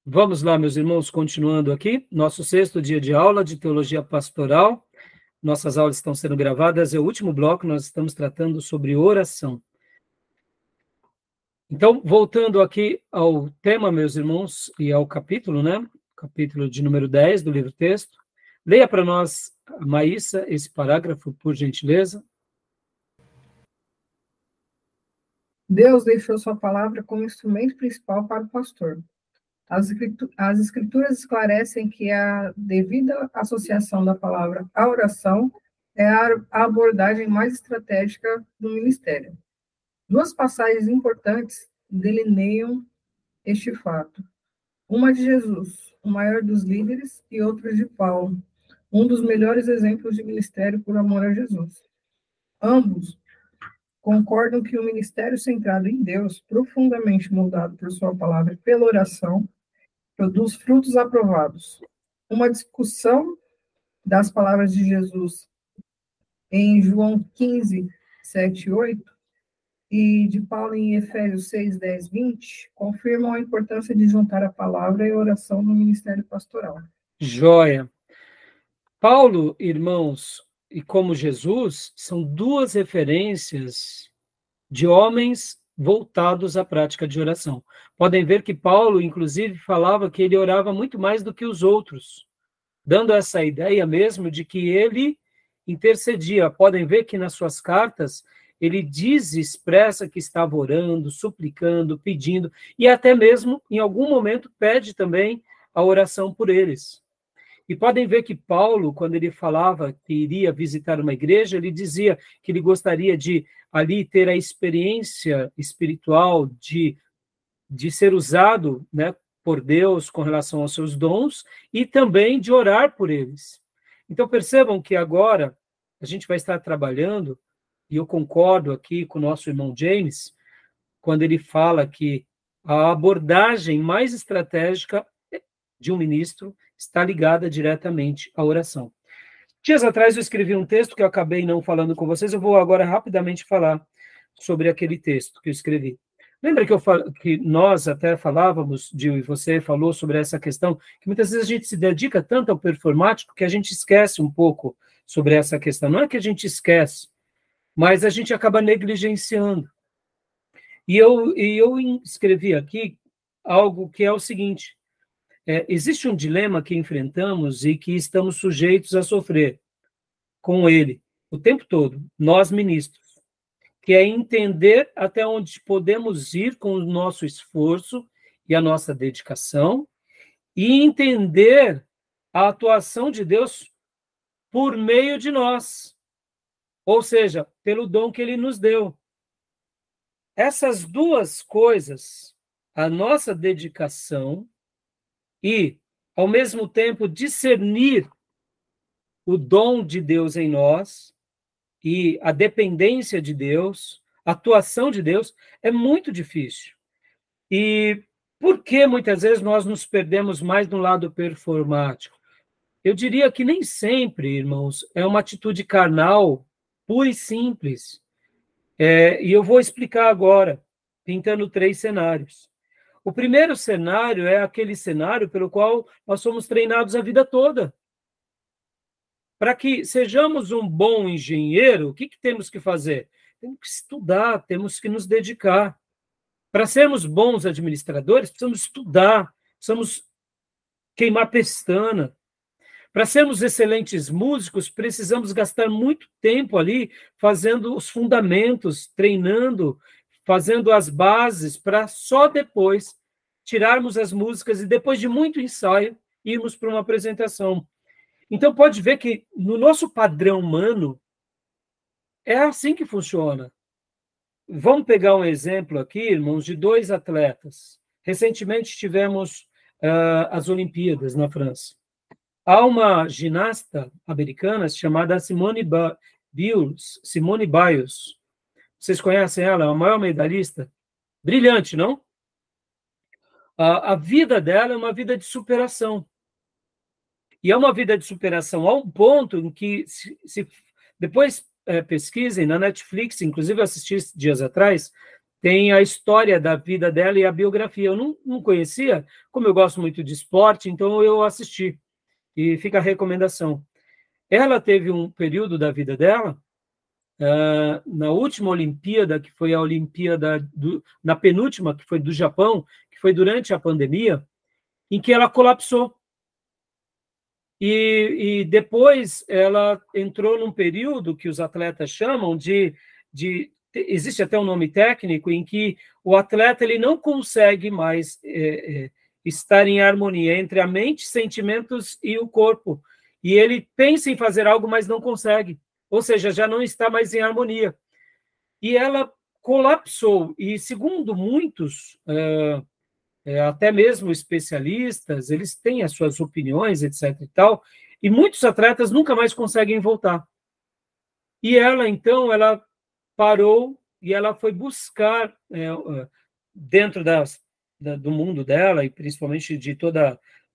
Vamos lá, meus irmãos, continuando aqui, nosso 6º dia de aula de Teologia Pastoral. Nossas aulas estão sendo gravadas, é o último bloco, nós estamos tratando sobre oração. Então, voltando aqui ao tema, meus irmãos, e ao capítulo, né? Capítulo de número 10 do livro-texto. Leia para nós, Maísa, esse parágrafo, por gentileza. Deus deixou sua palavra como instrumento principal para o pastor. As escrituras esclarecem que a devida associação da palavra à oração é a abordagem mais estratégica do ministério. Duas passagens importantes delineiam este fato. Uma de Jesus, o maior dos líderes, e outra de Paulo, um dos melhores exemplos de ministério por amor a Jesus. Ambos concordam que o ministério centrado em Deus, profundamente moldado por sua palavra e pela oração, produz frutos aprovados. Uma discussão das palavras de Jesus em João 15, 7 e 8, e de Paulo em Efésios 6, 10, 20, confirmam a importância de juntar a palavra e a oração no ministério pastoral. Joia. Paulo, irmãos, e como Jesus, são duas referências de homens voltados à prática de oração. Podem ver que Paulo, inclusive, falava que ele orava muito mais do que os outros, dando essa ideia mesmo de que ele intercedia. Podem ver que nas suas cartas ele diz e expressa que estava orando, suplicando, pedindo, e até mesmo, em algum momento, pede também a oração por eles. E podem ver que Paulo, quando ele falava que iria visitar uma igreja, ele dizia que ele gostaria de ali ter a experiência espiritual de ser usado, né, por Deus com relação aos seus dons e também de orar por eles. Então percebam que agora a gente vai estar trabalhando, e eu concordo aqui com o nosso irmão James, quando ele fala que a abordagem mais estratégica de um ministro está ligada diretamente à oração. Dias atrás eu escrevi um texto que eu acabei não falando com vocês, eu vou agora rapidamente falar sobre aquele texto que eu escrevi. Lembra que nós até falávamos, Gil, e você falou sobre essa questão, que muitas vezes a gente se dedica tanto ao performático que a gente esquece um pouco sobre essa questão. Não é que a gente esquece, mas a gente acaba negligenciando. E eu escrevi aqui algo que é o seguinte: existe um dilema que enfrentamos e que estamos sujeitos a sofrer com ele o tempo todo, nós ministros, que é entender até onde podemos ir com o nosso esforço e a nossa dedicação e entender a atuação de Deus por meio de nós, ou seja, pelo dom que ele nos deu. Essas duas coisas, a nossa dedicação e, ao mesmo tempo, discernir o dom de Deus em nós e a dependência de Deus, a atuação de Deus, é muito difícil. E por que muitas vezes nós nos perdemos mais no lado performático? Eu diria que nem sempre, irmãos, é uma atitude carnal, pura e simples. E eu vou explicar agora, pintando 3 cenários. O primeiro cenário é aquele cenário pelo qual nós somos treinados a vida toda. Para que sejamos um bom engenheiro, o que temos que fazer? Temos que estudar, temos que nos dedicar. Para sermos bons administradores, precisamos estudar, precisamos queimar pestana. Para sermos excelentes músicos, precisamos gastar muito tempo ali fazendo os fundamentos, treinando, fazendo as bases, para só depois tirarmos as músicas e, depois de muito ensaio, irmos para uma apresentação. Então, pode ver que no nosso padrão humano, é assim que funciona. Vamos pegar um exemplo aqui, irmãos, de 2 atletas. Recentemente tivemos as Olimpíadas na França. Há uma ginasta americana chamada Simone Biles. Vocês conhecem ela? É a maior medalhista. Brilhante, não? A vida dela é uma vida de superação. E é uma vida de superação a um ponto em que, se depois pesquisem na Netflix, inclusive eu assisti dias atrás, tem a história da vida dela e a biografia. Eu não conhecia, como eu gosto muito de esporte, então eu assisti, e fica a recomendação. Ela teve um período da vida dela, na última Olimpíada, que foi a Olimpíada, na penúltima, que foi do Japão, que foi durante a pandemia, em que ela colapsou. E depois ela entrou num período que os atletas chamam existe até um nome técnico, em que o atleta ele não consegue mais estar em harmonia entre a mente, sentimentos e o corpo. E ele pensa em fazer algo, mas não consegue. Ou seja, já não está mais em harmonia. E ela colapsou. E segundo muitos, até mesmo especialistas, eles têm as suas opiniões, etc. e tal, e muitos atletas nunca mais conseguem voltar. E ela, então, ela parou e ela foi buscar, dentro do mundo dela, e principalmente de todo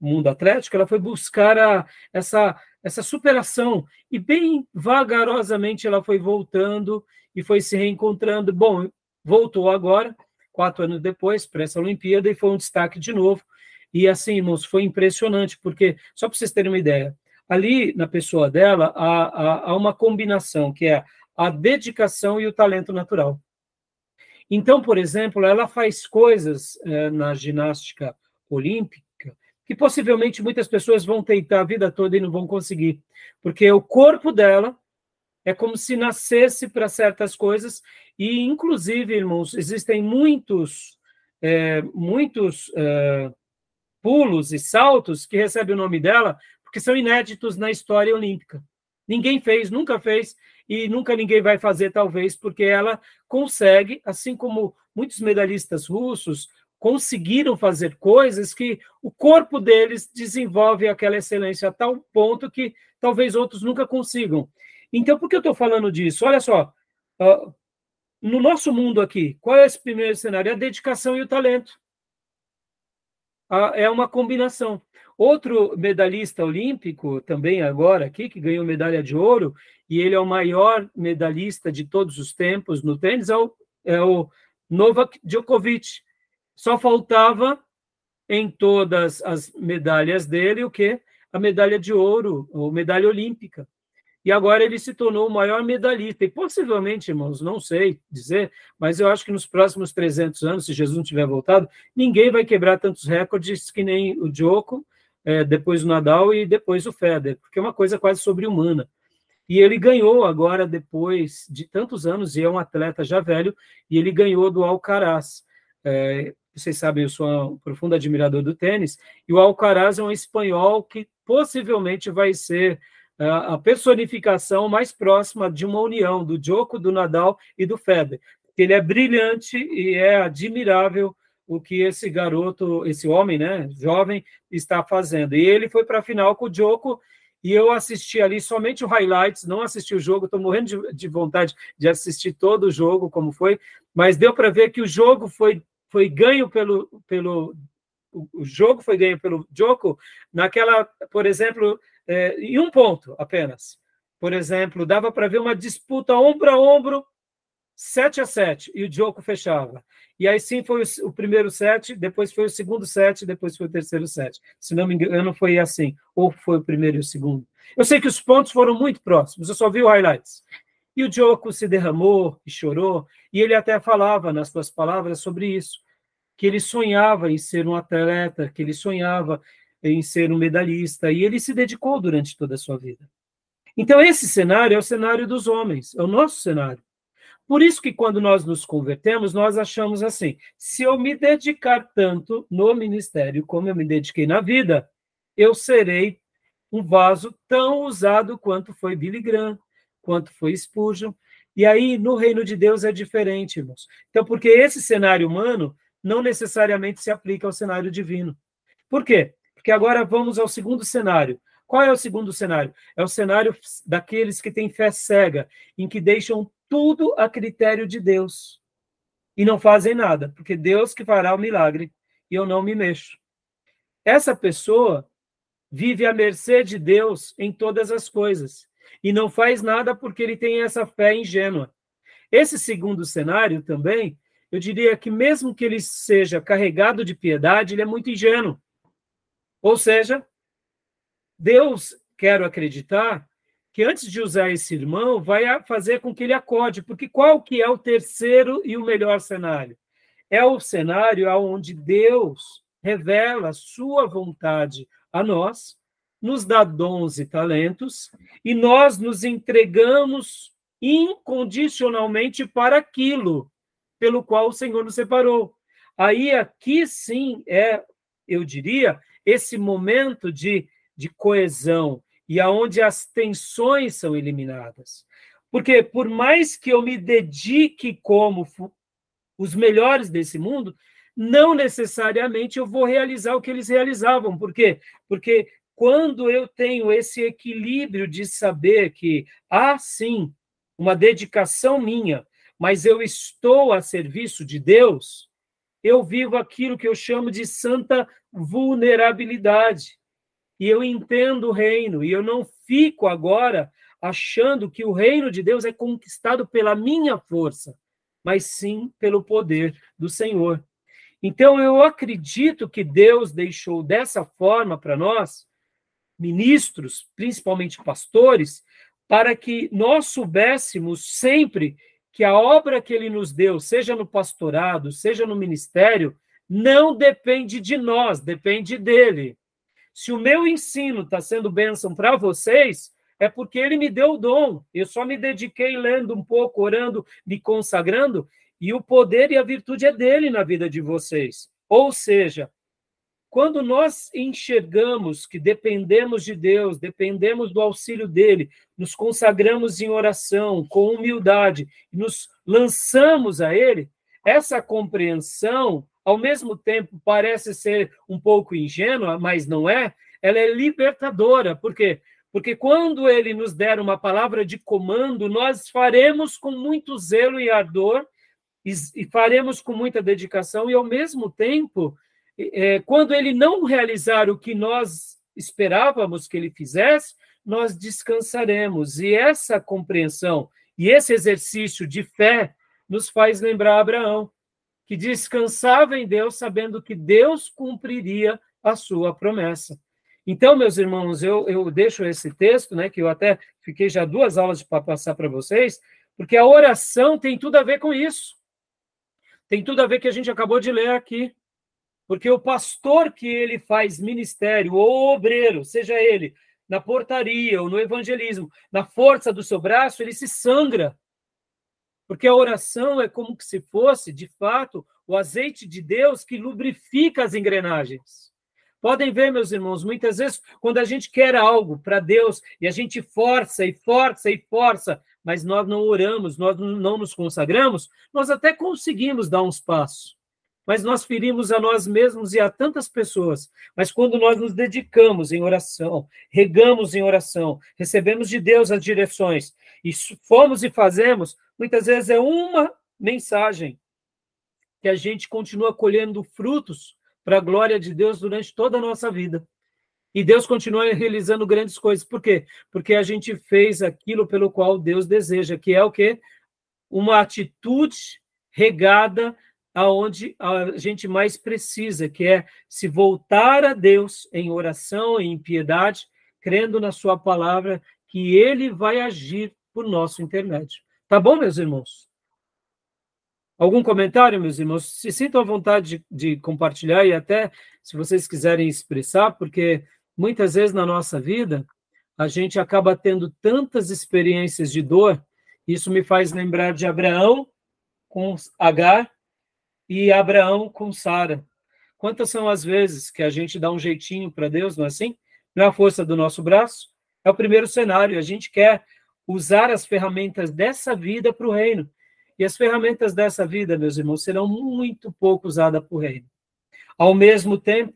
o mundo atlético, ela foi buscar essa superação, e bem vagarosamente ela foi voltando e foi se reencontrando. Bom, voltou agora, 4 anos depois, para essa Olimpíada, e foi um destaque de novo. E assim, irmãos, foi impressionante, porque, só para vocês terem uma ideia, ali na pessoa dela há uma combinação, que é a dedicação e o talento natural. Então, por exemplo, ela faz coisas na ginástica olímpica que possivelmente muitas pessoas vão tentar a vida toda e não vão conseguir, porque o corpo dela é como se nascesse para certas coisas, e, inclusive, irmãos, existem muitos pulos e saltos que recebem o nome dela porque são inéditos na história olímpica. Ninguém fez, nunca fez, e nunca ninguém vai fazer, talvez, porque ela consegue, assim como muitos medalhistas russos conseguiram fazer coisas que o corpo deles desenvolve aquela excelência a tal ponto que talvez outros nunca consigam. Então, por que eu estou falando disso? Olha só, no nosso mundo aqui, qual é esse primeiro cenário? É a dedicação e o talento. É uma combinação. Outro medalhista olímpico, também agora aqui, que ganhou medalha de ouro, e ele é o maior medalhista de todos os tempos no tênis, é o Novak Djokovic. Só faltava em todas as medalhas dele o quê? A medalha de ouro, ou medalha olímpica. E agora ele se tornou o maior medalhista. E possivelmente, irmãos, não sei dizer, mas eu acho que nos próximos 300 anos, se Jesus não tiver voltado, ninguém vai quebrar tantos recordes que nem o Djoko, depois o Nadal e depois o Federer, porque é uma coisa quase sobre-humana. E ele ganhou agora, depois de tantos anos, e é um atleta já velho, e ele ganhou do Alcaraz. Vocês sabem, eu sou um profundo admirador do tênis, e o Alcaraz é um espanhol que possivelmente vai ser a personificação mais próxima de uma união do Djoko, do Nadal e do Federer. Ele é brilhante e é admirável o que esse garoto, esse homem, né, jovem, está fazendo. E ele foi para a final com o Djoko, e eu assisti ali somente o highlights, não assisti o jogo, estou morrendo de vontade de assistir todo o jogo, como foi, mas deu para ver que o jogo foi ganho o jogo foi ganho pelo Djoko naquela, por exemplo, em um ponto apenas. Por exemplo, dava para ver uma disputa ombro a ombro, 7-7, e o Djoko fechava. E aí sim foi o primeiro set, depois foi o segundo set, depois foi o terceiro set. Se não me engano, foi assim. Ou foi o primeiro e o segundo. Eu sei que os pontos foram muito próximos, eu só vi o highlights. E o Djoko se derramou e chorou, e ele até falava nas suas palavras sobre isso, que ele sonhava em ser um atleta, que ele sonhava em ser um medalhista, e ele se dedicou durante toda a sua vida. Então, esse cenário é o cenário dos homens, é o nosso cenário. Por isso que, quando nós nos convertemos, nós achamos assim, se eu me dedicar tanto no ministério como eu me dediquei na vida, eu serei um vaso tão usado quanto foi Billy Graham, quanto foi Spurgeon. E aí, no reino de Deus, é diferente, irmãos. Então, porque esse cenário humano não necessariamente se aplica ao cenário divino. Por quê? Porque agora vamos ao segundo cenário. Qual é o segundo cenário? É o cenário daqueles que têm fé cega, em que deixam tudo a critério de Deus e não fazem nada, porque Deus que fará o milagre e eu não me mexo. Essa pessoa vive à mercê de Deus em todas as coisas e não faz nada porque ele tem essa fé ingênua. Esse segundo cenário também, eu diria que mesmo que ele seja carregado de piedade, ele é muito ingênuo. Ou seja, Deus, quero acreditar, que antes de usar esse irmão, vai fazer com que ele acorde, porque qual que é o terceiro e o melhor cenário? É o cenário onde Deus revela sua vontade a nós, nos dá dons e talentos, e nós nos entregamos incondicionalmente para aquilo pelo qual o Senhor nos separou. Aí, aqui sim eu diria, esse momento de coesão, e aonde as tensões são eliminadas. Porque, por mais que eu me dedique como os melhores desse mundo, não necessariamente eu vou realizar o que eles realizavam. Por quê? Porque quando eu tenho esse equilíbrio de saber que há, sim, uma dedicação minha, mas eu estou a serviço de Deus, eu vivo aquilo que eu chamo de santa vulnerabilidade. E eu entendo o reino, e eu não fico agora achando que o reino de Deus é conquistado pela minha força, mas sim pelo poder do Senhor. Então, eu acredito que Deus deixou dessa forma para nós, ministros, principalmente pastores, para que nós soubéssemos sempre que a obra que ele nos deu, seja no pastorado, seja no ministério, não depende de nós, depende dele. Se o meu ensino está sendo bênção para vocês, é porque ele me deu o dom. Eu só me dediquei lendo um pouco, orando, me consagrando, e o poder e a virtude é dele na vida de vocês. Ou seja, quando nós enxergamos que dependemos de Deus, dependemos do auxílio dele, nos consagramos em oração, com humildade, nos lançamos a ele, essa compreensão, ao mesmo tempo, parece ser um pouco ingênua, mas não é, ela é libertadora. Por quê? Porque quando ele nos der uma palavra de comando, nós faremos com muito zelo e ardor, e faremos com muita dedicação, e ao mesmo tempo, quando ele não realizar o que nós esperávamos que ele fizesse, nós descansaremos. E essa compreensão e esse exercício de fé nos faz lembrar Abraão, que descansava em Deus, sabendo que Deus cumpriria a sua promessa. Então, meus irmãos, eu deixo esse texto, né, que eu até fiquei já 2 aulas para passar para vocês, porque a oração tem tudo a ver com isso. Tem tudo a ver que a gente acabou de ler aqui. Porque o pastor que ele faz ministério, ou obreiro, seja ele na portaria ou no evangelismo, na força do seu braço, ele se sangra. Porque a oração é como se fosse, de fato, o azeite de Deus que lubrifica as engrenagens. Podem ver, meus irmãos, muitas vezes, quando a gente quer algo para Deus, e a gente força e força e força, mas nós não oramos, nós não nos consagramos, nós até conseguimos dar uns passos, mas nós ferimos a nós mesmos e a tantas pessoas. Mas quando nós nos dedicamos em oração, regamos em oração, recebemos de Deus as direções, e fomos e fazemos, muitas vezes é uma mensagem que a gente continua colhendo frutos para a glória de Deus durante toda a nossa vida. E Deus continua realizando grandes coisas. Por quê? Porque a gente fez aquilo pelo qual Deus deseja, que é o quê? Uma atitude regada aonde a gente mais precisa, que é se voltar a Deus em oração, em piedade, crendo na sua palavra, que ele vai agir por nosso intermédio. Tá bom, meus irmãos? Algum comentário, meus irmãos? Se sintam à vontade de compartilhar e até, se vocês quiserem expressar, porque muitas vezes na nossa vida, a gente acaba tendo tantas experiências de dor, isso me faz lembrar de Abraão com Agar e Abraão com Sara. Quantas são as vezes que a gente dá um jeitinho para Deus, não é assim? Não é a força do nosso braço? É o primeiro cenário. A gente quer usar as ferramentas dessa vida para o reino. E as ferramentas dessa vida, meus irmãos, serão muito pouco usadas para o reino. Ao mesmo tempo,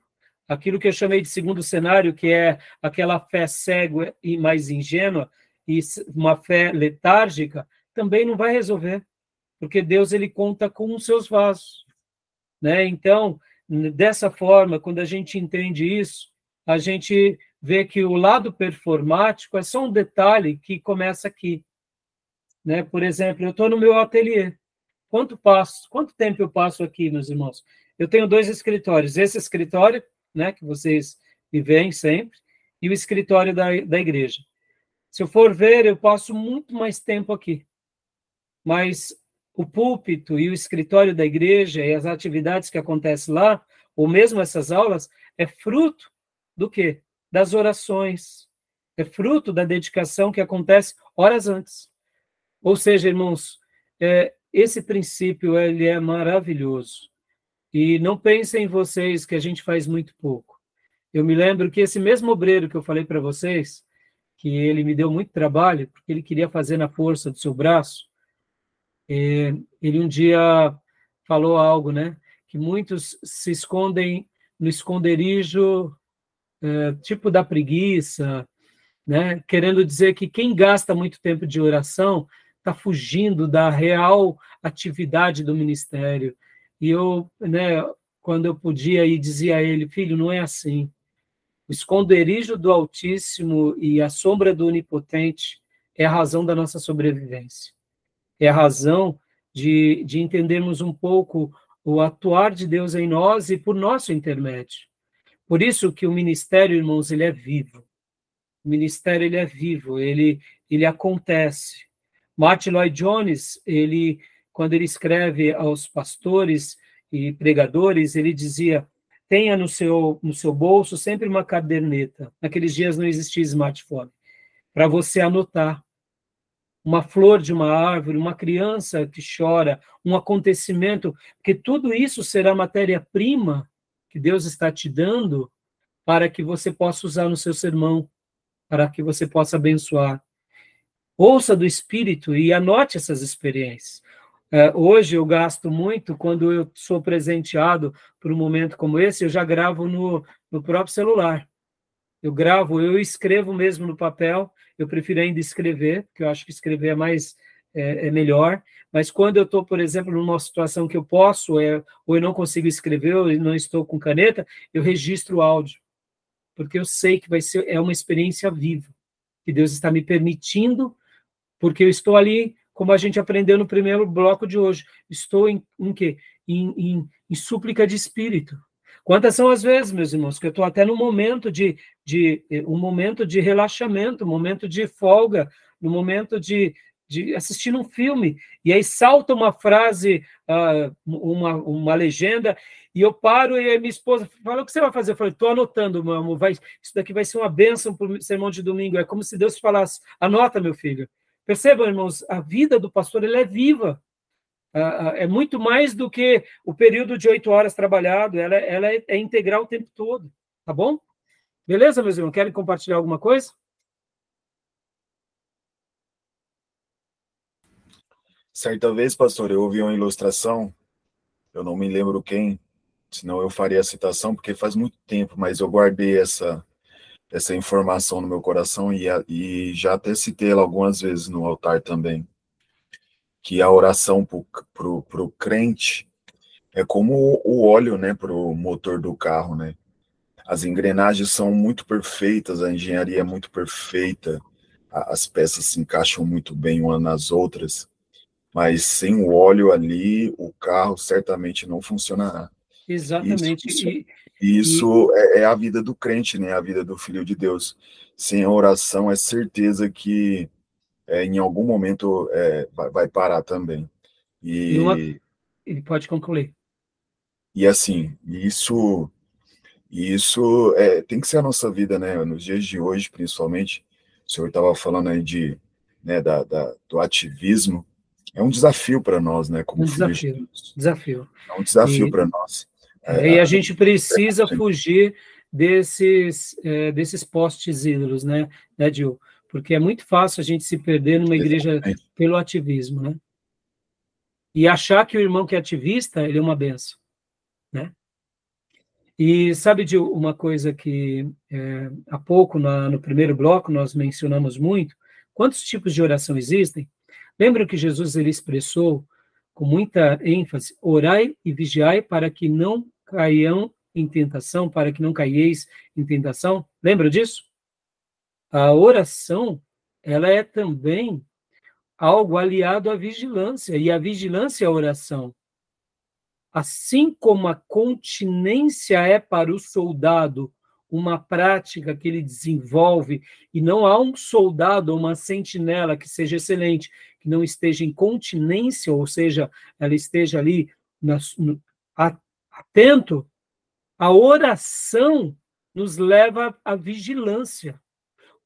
aquilo que eu chamei de segundo cenário, que é aquela fé cega e mais ingênua, e uma fé letárgica, também não vai resolver, porque Deus ele conta com os seus vasos, né? Então, dessa forma, quando a gente entende isso, a gente vê que o lado performático é só um detalhe que começa aqui, né? Por exemplo, eu estou no meu ateliê. quanto tempo eu passo aqui, meus irmãos? Eu tenho 2 escritórios. Esse escritório, né, que vocês me veem sempre, e o escritório da igreja. Se eu for ver, eu passo muito mais tempo aqui. Mas o púlpito e o escritório da igreja e as atividades que acontecem lá, ou mesmo essas aulas, é fruto do quê? Das orações. É fruto da dedicação que acontece horas antes. Ou seja, irmãos, esse princípio ele é maravilhoso. E não pensem em vocês que a gente faz muito pouco. Eu me lembro que esse mesmo obreiro que eu falei para vocês, que ele me deu muito trabalho, porque ele queria fazer na força do seu braço, ele um dia falou algo, né? Que muitos se escondem no esconderijo, tipo da preguiça, né? Querendo dizer que quem gasta muito tempo de oração está fugindo da real atividade do ministério. E eu, né, quando eu podia ir, dizia a ele, filho, não é assim. O esconderijo do Altíssimo e a sombra do Onipotente é a razão da nossa sobrevivência. É a razão de entendermos um pouco o atuar de Deus em nós e por nosso intermédio. Por isso que o ministério, irmãos, ele é vivo. O ministério ele é vivo, ele acontece. Martin Lloyd Jones, quando ele escreve aos pastores e pregadores, ele dizia: tenha no seu bolso sempre uma caderneta. Naqueles dias não existia smartphone, para você anotar uma flor de uma árvore, uma criança que chora, um acontecimento, porque tudo isso será matéria-prima que Deus está te dando para que você possa usar no seu sermão, para que você possa abençoar. Ouça do Espírito e anote essas experiências. Hoje eu gasto muito, quando eu sou presenteado por um momento como esse, eu já gravo no próprio celular. Eu escrevo mesmo no papel, eu prefiro ainda escrever, porque eu acho que escrever é melhor, mas quando eu estou, por exemplo, numa situação que eu posso, ou eu não consigo escrever, ou eu não estou com caneta, eu registro o áudio, porque eu sei que é uma experiência viva, que Deus está me permitindo, porque eu estou ali, como a gente aprendeu no primeiro bloco de hoje, estou em quê? Em súplica de espírito. Quantas são as vezes, meus irmãos, que eu estou até no momento um momento de relaxamento, um momento de folga, no momento de assistir um filme, e aí salta uma frase, uma legenda, e eu paro e a minha esposa fala, o que você vai fazer? Eu falei, estou anotando, meu amor, isso daqui vai ser uma bênção para o sermão de domingo, é como se Deus falasse, anota, meu filho. Percebam, irmãos, a vida do pastor ela é viva. É muito mais do que o período de 8 horas trabalhado, ela é integral o tempo todo, tá bom? Beleza, meus irmãos? Querem compartilhar alguma coisa? Certa vez, pastor, eu ouvi uma ilustração, eu não me lembro quem, senão eu faria a citação, porque faz muito tempo, mas eu guardei essa informação no meu coração e já até citei ela algumas vezes no altar também, que a oração pro crente é como o óleo, né, pro motor do carro, né? As engrenagens são muito perfeitas, a engenharia é muito perfeita, as peças se encaixam muito bem umas nas outras, mas sem o óleo ali, o carro certamente não funcionará. Exatamente. Isso é a vida do crente, né? A vida do filho de Deus. Sem a oração, é certeza que em algum momento vai parar também. E pode concluir. E assim, isso tem que ser a nossa vida, né? Nos dias de hoje, principalmente, o senhor estava falando aí né, do ativismo, é um desafio para nós, né? Como filhos de Deus. Desafio. É um desafio para nós. E a gente precisa fugir desses postes ídolos, né, Gil? Porque é muito fácil a gente se perder numa igreja pelo ativismo, né? E achar que o irmão que é ativista, ele é uma benção, né? E sabe, Gil, uma coisa que há pouco, no primeiro bloco, nós mencionamos muito, quantos tipos de oração existem? Lembra que Jesus ele expressou com muita ênfase, orai e vigiai para que não caiam em tentação, para que não caieis em tentação? Lembra disso? A oração, ela é também algo aliado à vigilância, e a vigilância é a oração. Assim como a continência é para o soldado uma prática que ele desenvolve, e não há um soldado ou uma sentinela que seja excelente, que não esteja em continência, ou seja, ela esteja ali atento, a oração nos leva à vigilância.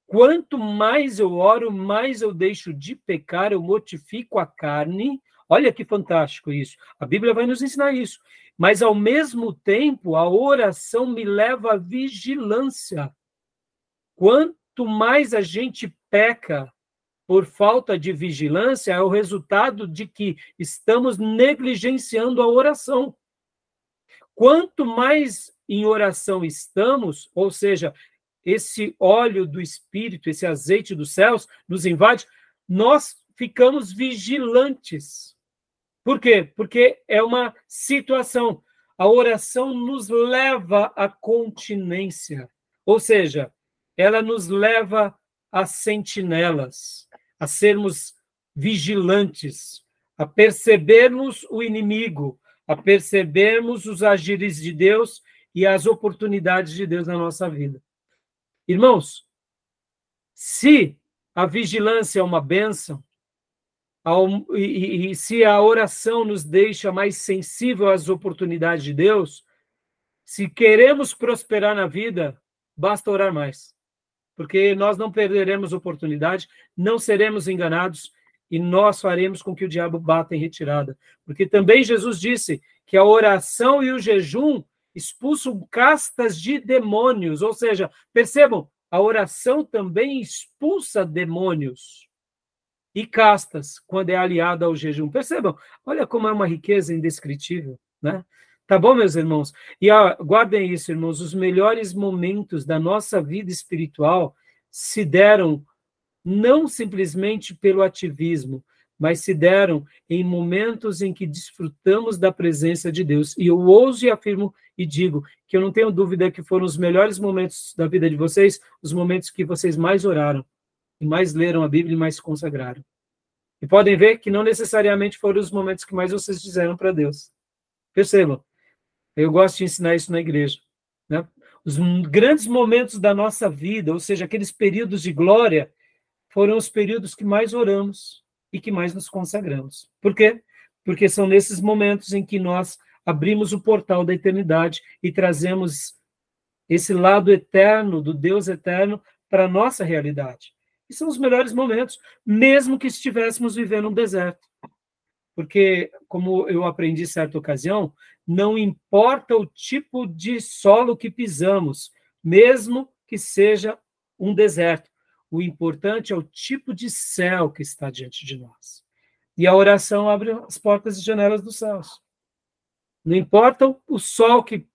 Quanto mais eu oro, mais eu deixo de pecar, eu mortifico a carne. Olha que fantástico isso. A Bíblia vai nos ensinar isso. Mas, ao mesmo tempo, a oração me leva à vigilância. Quanto mais a gente peca por falta de vigilância, é o resultado de que estamos negligenciando a oração. Quanto mais em oração estamos, ou seja, esse óleo do Espírito, esse azeite dos céus nos invade, nós ficamos vigilantes. Por quê? Porque é uma situação. A oração nos leva à continência, ou seja, ela nos leva a sentinelas, a sermos vigilantes, a percebermos o inimigo, a percebermos os agires de Deus e as oportunidades de Deus na nossa vida. Irmãos, se a vigilância é uma bênção, e se a oração nos deixa mais sensível às oportunidades de Deus, se queremos prosperar na vida, basta orar mais. Porque nós não perderemos oportunidade, não seremos enganados e nós faremos com que o diabo bata em retirada. Porque também Jesus disse que a oração e o jejum expulsam castas de demônios. Ou seja, percebam, a oração também expulsa demônios e castas quando é aliada ao jejum. Percebam, olha como é uma riqueza indescritível, né? Tá bom, meus irmãos? E guardem isso, irmãos, os melhores momentos da nossa vida espiritual se deram não simplesmente pelo ativismo, mas se deram em momentos em que desfrutamos da presença de Deus. E eu ouso e afirmo e digo que eu não tenho dúvida que foram os melhores momentos da vida de vocês, os momentos que vocês mais oraram, e mais leram a Bíblia e mais se consagraram. E podem ver que não necessariamente foram os momentos que mais vocês fizeram para Deus. Percebam, eu gosto de ensinar isso na igreja, né? Os grandes momentos da nossa vida, ou seja, aqueles períodos de glória, foram os períodos que mais oramos e que mais nos consagramos. Por quê? Porque são nesses momentos em que nós abrimos o portal da eternidade e trazemos esse lado eterno, do Deus eterno, para a nossa realidade. E são os melhores momentos, mesmo que estivéssemos vivendo um deserto. Porque, como eu aprendi em certa ocasião, não importa o tipo de solo que pisamos, mesmo que seja um deserto. O importante é o tipo de céu que está diante de nós. E a oração abre as portas e janelas dos céus. Não importa o solo que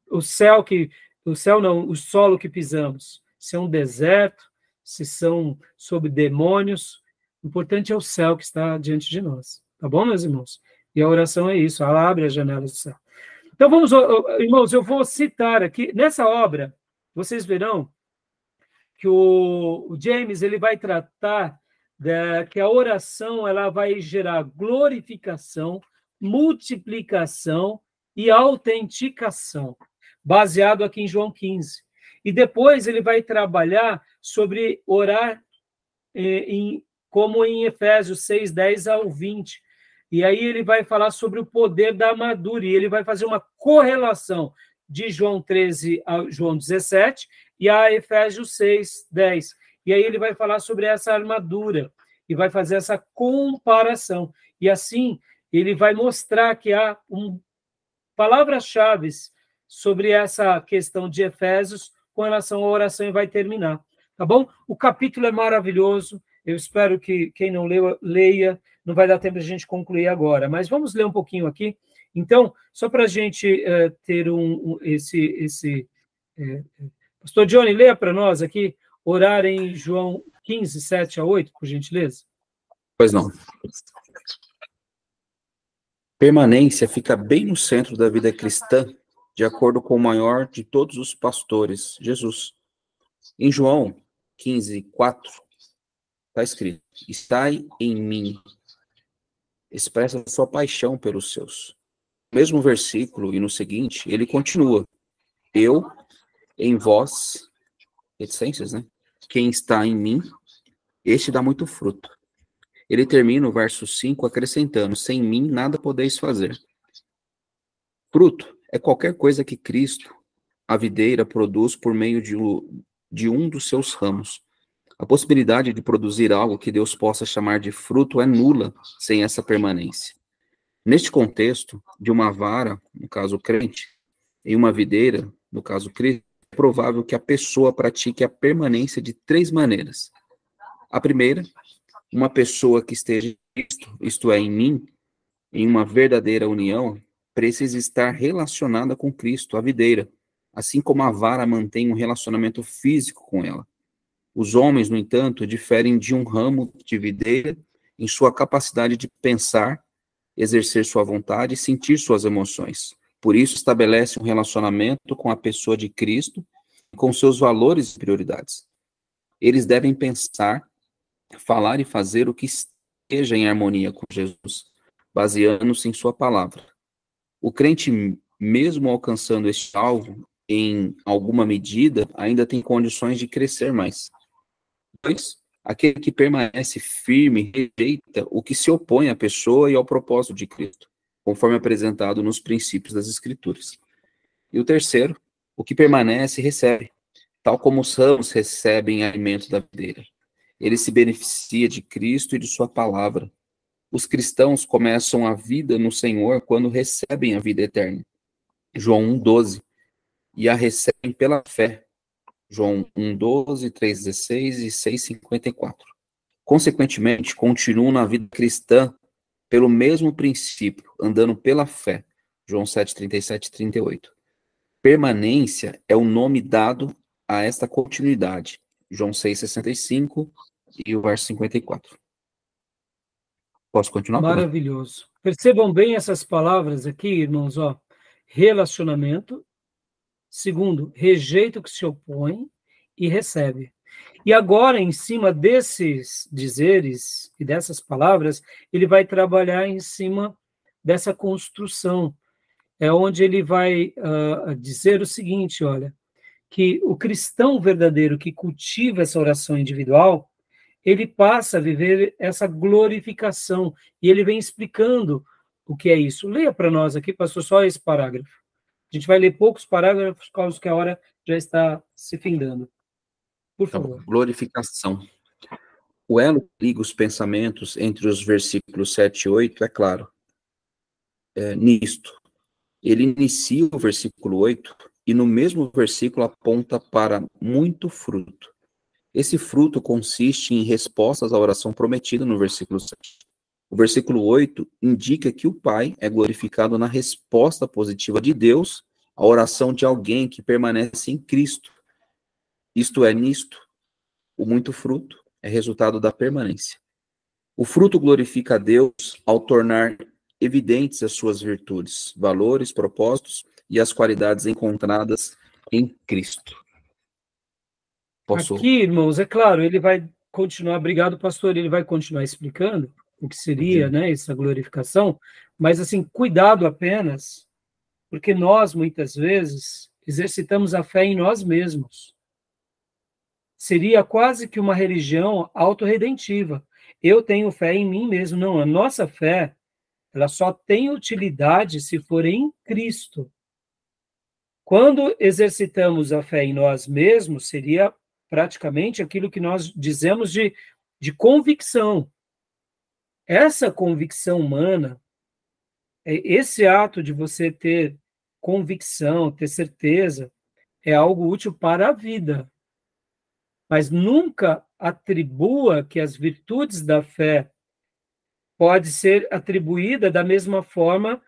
pisamos, se é um deserto, se são sob demônios, o importante é o céu que está diante de nós. Tá bom, meus irmãos? E a oração é isso, ela abre as janelas do céu. Então, vamos, irmãos, eu vou citar aqui, nessa obra, vocês verão que o James ele vai tratar que a oração ela vai gerar glorificação, multiplicação e autenticação, baseado aqui em João 15. E depois ele vai trabalhar sobre orar como em Efésios 6, 10 ao 20. E aí ele vai falar sobre o poder da armadura, e ele vai fazer uma correlação de João 13 a João 17 e a Efésios 6, 10. E aí ele vai falar sobre essa armadura e vai fazer essa comparação. E assim ele vai mostrar que há palavras-chave sobre essa questão de Efésios com relação à oração e vai terminar. Tá bom? O capítulo é maravilhoso. Eu espero que quem não leu, leia. Não vai dar tempo de a gente concluir agora, mas vamos ler um pouquinho aqui. Então, só para a gente ter Pastor Johnny, leia para nós aqui, orar em João 15, 7 a 8, por gentileza. Pois não. Permanência fica bem no centro da vida cristã, de acordo com o maior de todos os pastores, Jesus. Em João 15, 4, está escrito: estai em mim expressa sua paixão pelos seus. No mesmo versículo e no seguinte, ele continua: eu, em vós, reticências, né? Quem está em mim, este dá muito fruto. Ele termina o verso 5 acrescentando: sem mim nada podeis fazer. Fruto é qualquer coisa que Cristo, a videira, produz por meio de um dos seus ramos. A possibilidade de produzir algo que Deus possa chamar de fruto é nula sem essa permanência. Neste contexto, de uma vara, no caso o crente, e uma videira, no caso Cristo, é provável que a pessoa pratique a permanência de 3 maneiras. A primeira, uma pessoa que esteja em Cristo, isto é, em mim, em uma verdadeira união, precisa estar relacionada com Cristo, a videira, assim como a vara mantém um relacionamento físico com ela. Os homens, no entanto, diferem de um ramo de videira em sua capacidade de pensar, exercer sua vontade e sentir suas emoções. Por isso, estabelece um relacionamento com a pessoa de Cristo e com seus valores e prioridades. Eles devem pensar, falar e fazer o que esteja em harmonia com Jesus, baseando-se em sua palavra. O crente, mesmo alcançando este alvo, em alguma medida, ainda tem condições de crescer mais. 2. Aquele que permanece firme rejeita o que se opõe à pessoa e ao propósito de Cristo, conforme apresentado nos princípios das Escrituras. E o terceiro, o que permanece recebe, tal como os ramos recebem alimento da videira. Ele se beneficia de Cristo e de sua palavra. Os cristãos começam a vida no Senhor quando recebem a vida eterna. João 1,12. E a recebem pela fé. João 1,12, 3,16 e 6,54. Consequentemente, continuam na vida cristã pelo mesmo princípio, andando pela fé. João 7,37 e 38. Permanência é o nome dado a esta continuidade. João 6,65 e o verso 54. Posso continuar? Maravilhoso. Percebam bem essas palavras aqui, irmãos, ó. Relacionamento. Segundo, rejeita o que se opõe e recebe. E agora, em cima desses dizeres e dessas palavras, ele vai trabalhar em cima dessa construção. É onde ele vai dizer o seguinte, olha, que o cristão verdadeiro que cultiva essa oração individual, ele passa a viver essa glorificação. E ele vem explicando o que é isso. Leia para nós aqui, pastor, só esse parágrafo. A gente vai ler poucos parágrafos, por causa que a hora já está se findando. Por favor. Então, glorificação. O elo que liga os pensamentos entre os versículos 7 e 8, é claro, nisto. Ele inicia o versículo 8 e no mesmo versículo aponta para muito fruto. Esse fruto consiste em respostas à oração prometida no versículo 7. O versículo 8 indica que o Pai é glorificado na resposta positiva de Deus à oração de alguém que permanece em Cristo. Isto é, nisto, o muito fruto é resultado da permanência. O fruto glorifica a Deus ao tornar evidentes as suas virtudes, valores, propósitos e as qualidades encontradas em Cristo. Aqui, irmãos, é claro, ele vai continuar, obrigado, pastor, ele vai continuar explicando o que seria, né, essa glorificação, mas, assim, cuidado apenas, porque nós, muitas vezes, exercitamos a fé em nós mesmos. Seria quase que uma religião autorredentiva. Eu tenho fé em mim mesmo. Não, a nossa fé, ela só tem utilidade se for em Cristo. Quando exercitamos a fé em nós mesmos, seria praticamente aquilo que nós dizemos de convicção. Essa convicção humana, esse ato de você ter convicção, ter certeza, é algo útil para a vida. Mas nunca atribua que as virtudes da fé pode ser atribuída da mesma forma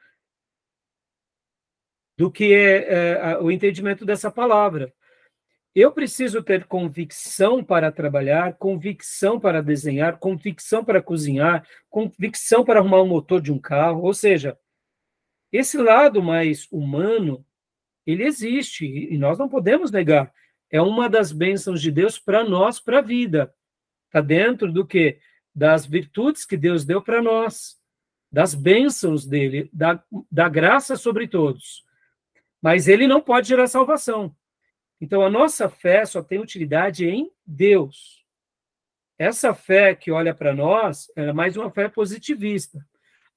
do que o entendimento dessa palavra. Eu preciso ter convicção para trabalhar, convicção para desenhar, convicção para cozinhar, convicção para arrumar o motor de um carro. Ou seja, esse lado mais humano, ele existe e nós não podemos negar. É uma das bênçãos de Deus para nós, para a vida. Está dentro do quê? Das virtudes que Deus deu para nós. das bênçãos dele, da graça sobre todos. Mas ele não pode gerar salvação. Então, a nossa fé só tem utilidade em Deus. Essa fé que olha para nós é mais uma fé positivista.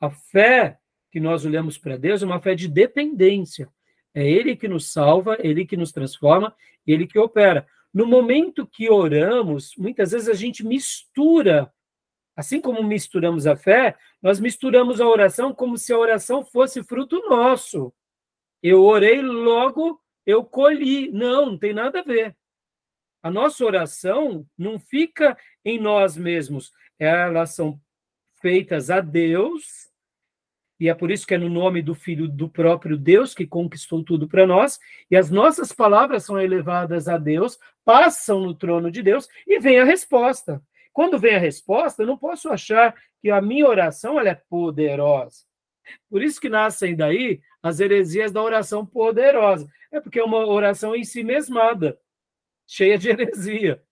A fé que nós olhamos para Deus é uma fé de dependência. É Ele que nos salva, Ele que nos transforma, Ele que opera. No momento que oramos, muitas vezes a gente mistura, assim como misturamos a fé, nós misturamos a oração como se a oração fosse fruto nosso. Eu orei, logo eu colhi. Não tem nada a ver. A nossa oração não fica em nós mesmos. Elas são feitas a Deus, e é por isso que é no nome do Filho do próprio Deus, que conquistou tudo para nós, e as nossas palavras são elevadas a Deus, passam no trono de Deus, e vem a resposta. Quando vem a resposta, eu não posso achar que a minha oração ela é poderosa. Por isso que nascem daí as heresias da oração poderosa. É porque é uma oração em si mesmada, cheia de heresia.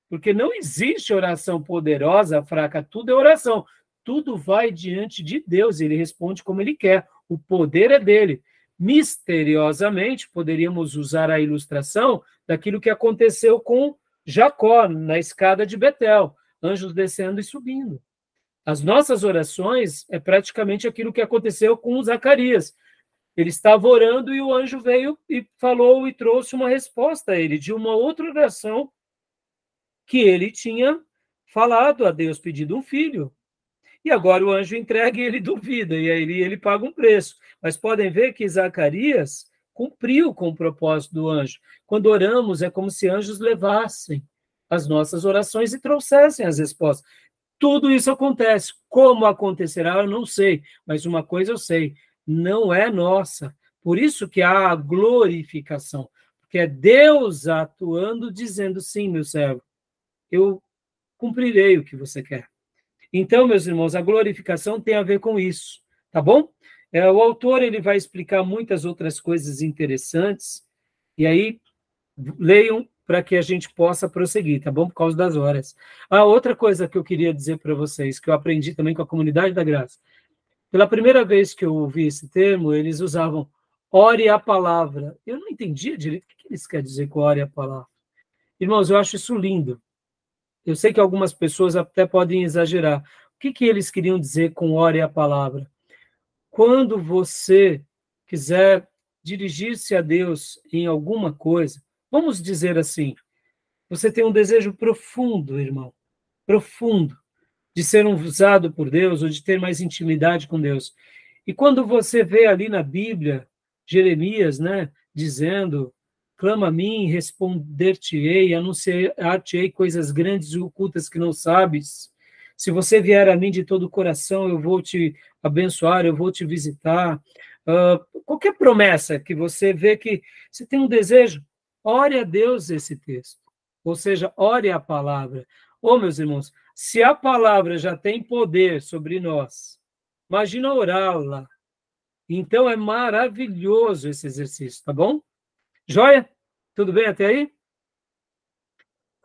Porque não existe oração poderosa, fraca, tudo é oração. Tudo vai diante de Deus, ele responde como ele quer. O poder é dele. Misteriosamente, poderíamos usar a ilustração daquilo que aconteceu com Jacó, na escada de Betel, anjos descendo e subindo. As nossas orações é praticamente aquilo que aconteceu com Zacarias. Ele estava orando e o anjo veio e falou e trouxe uma resposta a ele de uma outra oração que ele tinha falado a Deus, pedido um filho. E agora o anjo entrega e ele duvida, e aí ele paga um preço. Mas podem ver que Zacarias cumpriu com o propósito do anjo. Quando oramos, é como se anjos levassem as nossas orações e trouxessem as respostas. Tudo isso acontece. Como acontecerá, eu não sei. Mas uma coisa eu sei, não é nossa. Por isso que há a glorificação. Porque é Deus atuando, dizendo, sim, meu servo, eu cumprirei o que você quer. Então, meus irmãos, a glorificação tem a ver com isso, tá bom? O autor ele vai explicar muitas outras coisas interessantes, e aí leiam para que a gente possa prosseguir, tá bom? Por causa das horas. Outra coisa que eu queria dizer para vocês, que eu aprendi também com a Comunidade da Graça. Pela primeira vez que eu ouvi esse termo, eles usavam ore a palavra. Eu não entendia direito o que eles querem dizer com ore a palavra. Irmãos, eu acho isso lindo. Eu sei que algumas pessoas até podem exagerar. O que eles queriam dizer com ore a palavra? Quando você quiser dirigir-se a Deus em alguma coisa, vamos dizer assim, você tem um desejo profundo, irmão, profundo, de ser usado por Deus ou de ter mais intimidade com Deus. E quando você vê ali na Bíblia, Jeremias, né, dizendo... clama a mim, responder-te-ei, anunciar-te-ei coisas grandes e ocultas que não sabes. Se você vier a mim de todo o coração, eu vou te abençoar, eu vou te visitar. Qualquer promessa que você vê que você tem um desejo, ore a Deus esse texto. Ou seja, ore a palavra. Meus irmãos, se a palavra já tem poder sobre nós, imagina orá-la. Então é maravilhoso esse exercício, tá bom? Joia? Tudo bem até aí?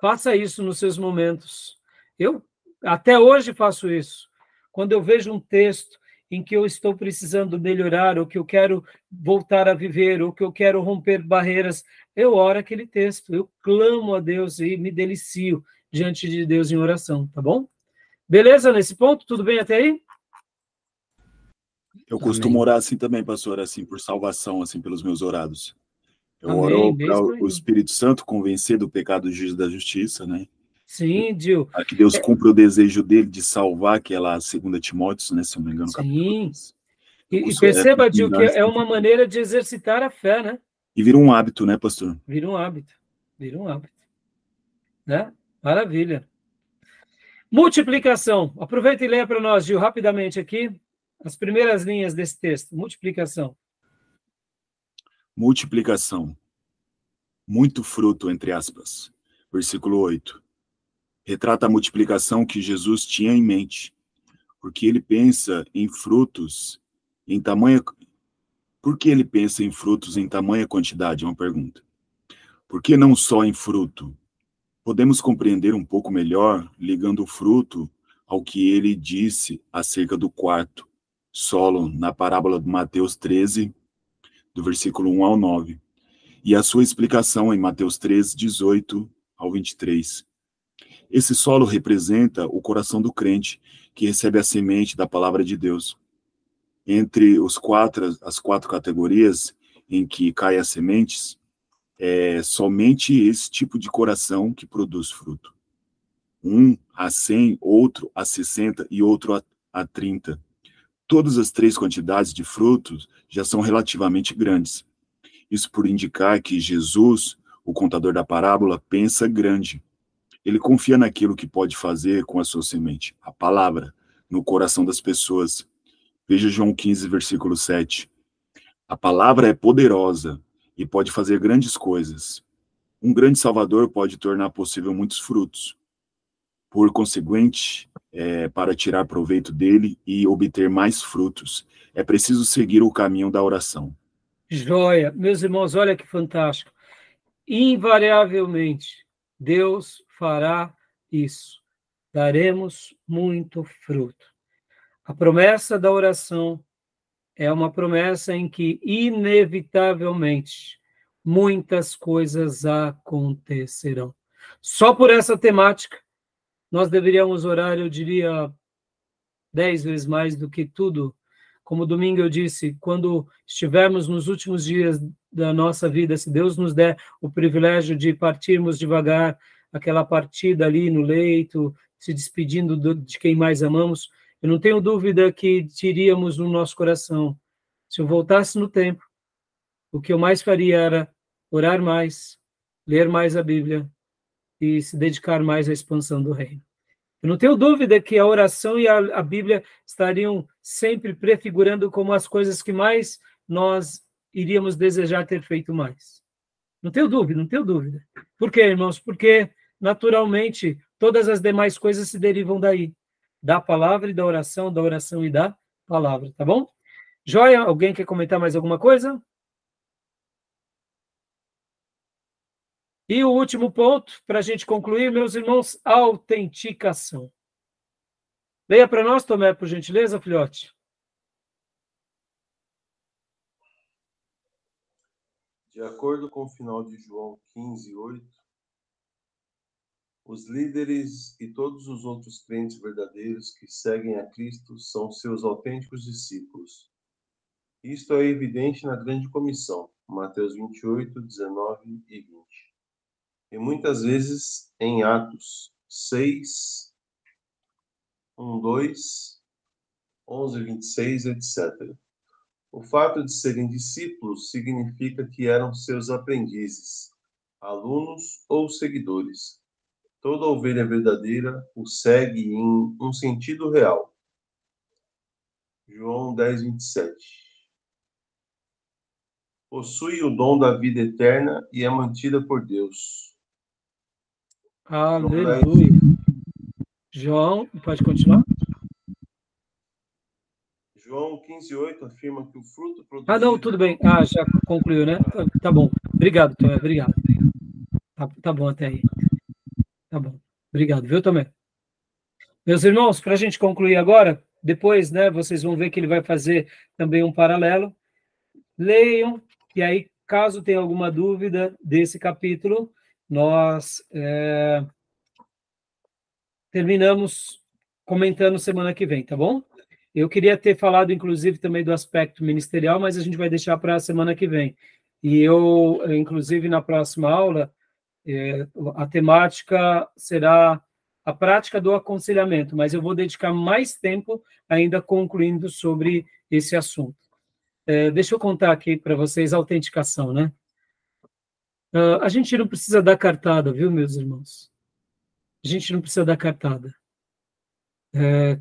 Faça isso nos seus momentos. Eu até hoje faço isso. Quando eu vejo um texto em que eu estou precisando melhorar, ou que eu quero voltar a viver, ou que eu quero romper barreiras, eu oro aquele texto, eu clamo a Deus e me delicio diante de Deus em oração, tá bom? Beleza nesse ponto? Tudo bem até aí? Eu costumo orar assim também, pastor, assim, por salvação, assim, pelos meus orados. Eu oro para o Espírito Santo convencer do pecado, do juízo e da justiça, né? Sim, Gil. Para que Deus cumpra o desejo dele de salvar, que é lá 2 Timóteo, né? Se eu não me engano, sim. E perceba, Gil, que é uma maneira de exercitar a fé, né? E vira um hábito, né, pastor? Vira um hábito. Né? Maravilha. Multiplicação. Aproveita e leia para nós, Gil, rapidamente aqui, as primeiras linhas desse texto. Multiplicação. Multiplicação. Muito fruto, entre aspas. Versículo 8. Retrata a multiplicação que Jesus tinha em mente, porque ele pensa em frutos em tamanha... Por que ele pensa em frutos em tamanha quantidade? É uma pergunta. Por que não só em fruto? Podemos compreender um pouco melhor ligando o fruto ao que ele disse acerca do quarto. solo na parábola de Mateus 13, do versículo 1 ao 9, e a sua explicação em Mateus 13, 18 ao 23. Esse solo representa o coração do crente, que recebe a semente da palavra de Deus. Entre as quatro categorias em que caem as sementes, é somente esse tipo de coração que produz fruto. Um a 100, outro a 60 e outro a 30. Todas as três quantidades de frutos já são relativamente grandes. Isso por indicar que Jesus, o contador da parábola, pensa grande. Ele confia naquilo que pode fazer com a sua semente, a palavra, no coração das pessoas. Veja João 15, versículo 7. A palavra é poderosa e pode fazer grandes coisas. Um grande Salvador pode tornar possível muitos frutos. Por conseguinte, para tirar proveito dele e obter mais frutos, é preciso seguir o caminho da oração. Joia. Meus irmãos, olha que fantástico. Invariavelmente, Deus fará isso. Daremos muito fruto. A promessa da oração é uma promessa em que, inevitavelmente, muitas coisas acontecerão. Só por essa temática, nós deveríamos orar, eu diria, 10 vezes mais do que tudo. Como domingo eu disse, quando estivermos nos últimos dias da nossa vida, se Deus nos der o privilégio de partirmos devagar, aquela partida ali no leito, se despedindo de quem mais amamos, eu não tenho dúvida que diríamos no nosso coração, se eu voltasse no tempo, o que eu mais faria era orar mais, ler mais a Bíblia e se dedicar mais à expansão do reino. Eu não tenho dúvida que a oração e a Bíblia estariam sempre prefigurando como as coisas que mais nós iríamos desejar ter feito mais. Não tenho dúvida, não tenho dúvida. Por quê, irmãos? Porque, naturalmente, todas as demais coisas se derivam daí. Da palavra e da oração e da palavra, tá bom? Joia, alguém quer comentar mais alguma coisa? E o último ponto, para a gente concluir, meus irmãos, autenticação. Leia para nós, Tomé, por gentileza, filhote. De acordo com o final de João 15, 8, os líderes e todos os outros crentes verdadeiros que seguem a Cristo são seus autênticos discípulos. Isto é evidente na grande comissão, Mateus 28, 19 e 20. E muitas vezes em Atos 6, 1, 2, 11, 26, etc. O fato de serem discípulos significa que eram seus aprendizes, alunos ou seguidores. Toda ovelha verdadeira o segue em um sentido real. João 10, 27. Possui o dom da vida eterna e é mantida por Deus. Aleluia. João, pode continuar? João 15:8 afirma que o fruto produzido... Ah, não, tudo bem. Ah, já concluiu, né? Tá bom. Obrigado, Tomé, obrigado. Tá bom até aí. Tá bom. Obrigado, viu, Tomé? Meus irmãos, para a gente concluir agora, depois, né, vocês vão ver que ele vai fazer também um paralelo. Leiam, e aí, caso tenha alguma dúvida desse capítulo, nós terminamos comentando semana que vem, tá bom? Eu queria ter falado, inclusive, também do aspecto ministerial, mas a gente vai deixar para a semana que vem. E eu, inclusive, na próxima aula, a temática será a prática do aconselhamento, mas eu vou dedicar mais tempo ainda concluindo sobre esse assunto. Deixa eu contar aqui para vocês a autenticação, né? A gente não precisa dar cartada, viu, meus irmãos? A gente não precisa dar cartada.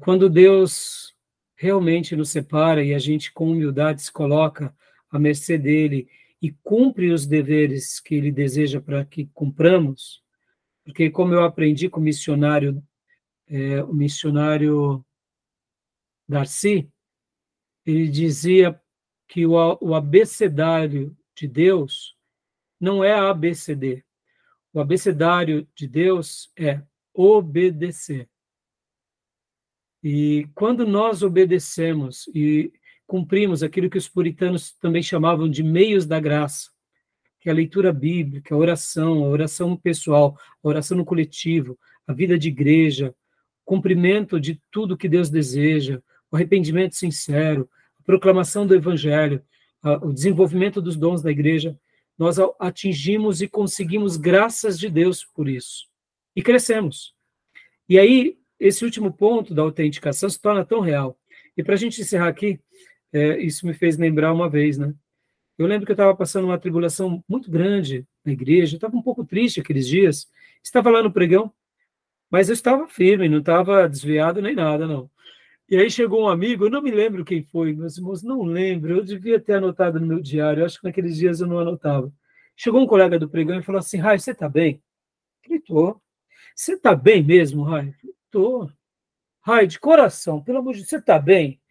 Quando Deus realmente nos separa e a gente com humildade se coloca à mercê dele e cumpre os deveres que ele deseja para que cumpramos, porque como eu aprendi com o missionário Darcy, ele dizia que o abecedário de Deus não é ABCD. O abecedário de Deus é obedecer. E quando nós obedecemos e cumprimos aquilo que os puritanos também chamavam de meios da graça, que é a leitura bíblica, a oração pessoal, a oração no coletivo, a vida de igreja, o cumprimento de tudo que Deus deseja, o arrependimento sincero, a proclamação do evangelho, o desenvolvimento dos dons da igreja, nós atingimos e conseguimos graças de Deus por isso. E crescemos. E aí, esse último ponto da autenticação se torna tão real. E para a gente encerrar aqui, isso me fez lembrar uma vez, né? Eu lembro que eu estava passando uma tribulação muito grande na igreja, eu estava um pouco triste aqueles dias, estava lá no pregão, mas eu estava firme, não estava desviado nem nada, não. E aí chegou um amigo, eu não me lembro quem foi, meus irmãos, não lembro, eu devia ter anotado no meu diário, acho que naqueles dias eu não anotava. Chegou um colega do pregão e falou assim: Rai, você está bem? Gritou. Você está bem mesmo, Rai? Estou. Rai, de coração, pelo amor de Deus, você está bem?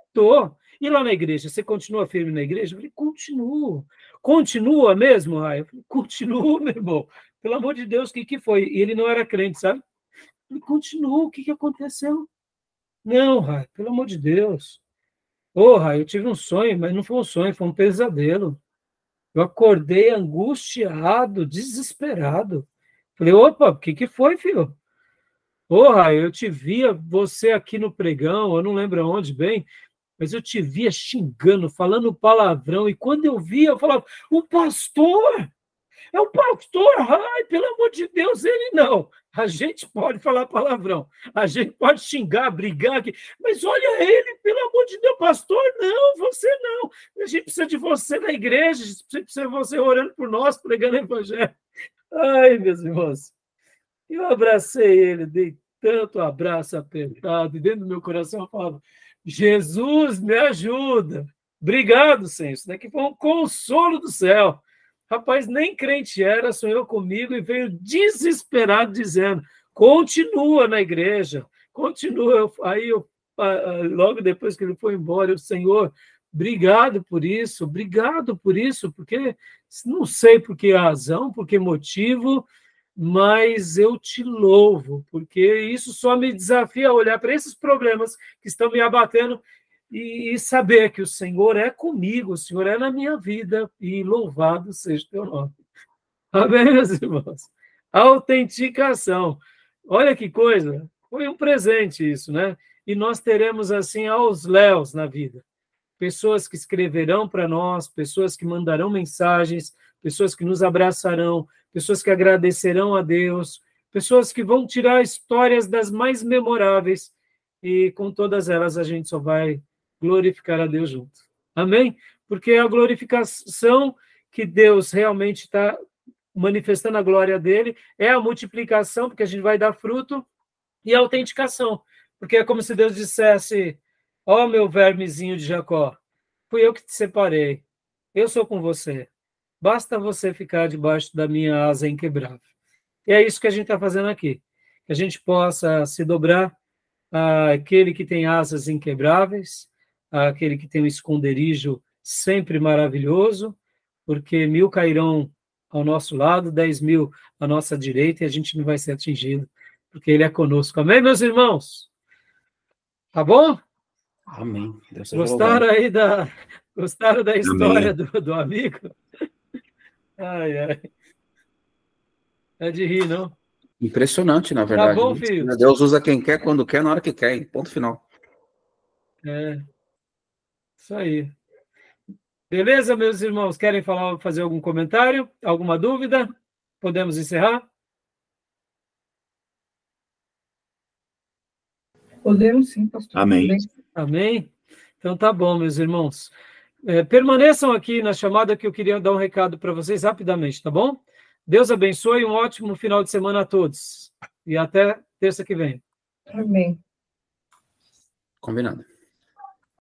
Estou. E lá na igreja, você continua firme na igreja? Eu falei, continuo. Continua mesmo, Rai? Eu falei, continuo, meu irmão. Pelo amor de Deus, o que foi? E ele não era crente, sabe? Eu falei, continuo, o que aconteceu? Não, Rai, pelo amor de Deus. Ô, Rai, eu tive um sonho, mas não foi um sonho, foi um pesadelo. Eu acordei angustiado, desesperado. Falei, opa, o que foi, filho? Ô, Rai, eu te via você aqui no pregão, eu não lembro aonde bem, mas eu te via xingando, falando palavrão, e quando eu via, eu falava, o pastor, é o pastor, ai, pelo amor de Deus, ele não. A gente pode falar palavrão, a gente pode xingar, brigar, mas olha ele, pelo amor de Deus, pastor, não, você não. A gente precisa de você na igreja, a gente precisa de você orando por nós, pregando o evangelho. Ai, meus irmãos, eu abracei ele, dei tanto abraço apertado, e dentro do meu coração eu falava, Jesus, me ajuda. Obrigado, Senhor. Isso daqui foi um consolo do céu. Rapaz, nem crente era, sonhou comigo e veio desesperado dizendo, continua na igreja, continua. Aí, logo depois que ele foi embora, eu, Senhor, obrigado por isso, porque não sei por que razão, por que motivo, mas eu te louvo, porque isso só me desafia a olhar para esses problemas que estão me abatendo e saber que o Senhor é comigo, o Senhor é na minha vida, e louvado seja o teu nome. Amém, meus irmãos? Autenticação. Olha que coisa, foi um presente isso, né? E nós teremos, assim, aos léus na vida. Pessoas que escreverão para nós, pessoas que mandarão mensagens, pessoas que nos abraçarão, pessoas que agradecerão a Deus, pessoas que vão tirar histórias das mais memoráveis, e com todas elas a gente só vai glorificar a Deus junto. Amém? Porque a glorificação que Deus realmente está manifestando a glória dele é a multiplicação, porque a gente vai dar fruto, e a autenticação, porque é como se Deus dissesse, ó meu vermezinho de Jacó, fui eu que te separei, eu sou com você, basta você ficar debaixo da minha asa inquebrável. E é isso que a gente está fazendo aqui, que a gente possa se dobrar àquele que tem asas inquebráveis, àquele que tem um esconderijo sempre maravilhoso, porque 1000 cairão ao nosso lado, 10.000 à nossa direita, e a gente não vai ser atingido, porque ele é conosco. Amém, meus irmãos? Tá bom? Amém. Gostaram aí gostaram da história do amigo? Ai, ai. É de rir, não? Impressionante, na verdade. Tá bom, filho? Deus usa quem quer, quando quer, na hora que quer. Ponto final. Isso aí. Beleza, meus irmãos? Querem fazer algum comentário? Alguma dúvida? Podemos encerrar? Podemos sim, pastor. Amém. Amém? Então tá bom, meus irmãos. Permaneçam aqui na chamada que eu queria dar um recado para vocês rapidamente, tá bom? Deus abençoe e um ótimo final de semana a todos. E até terça que vem. Amém. Combinado.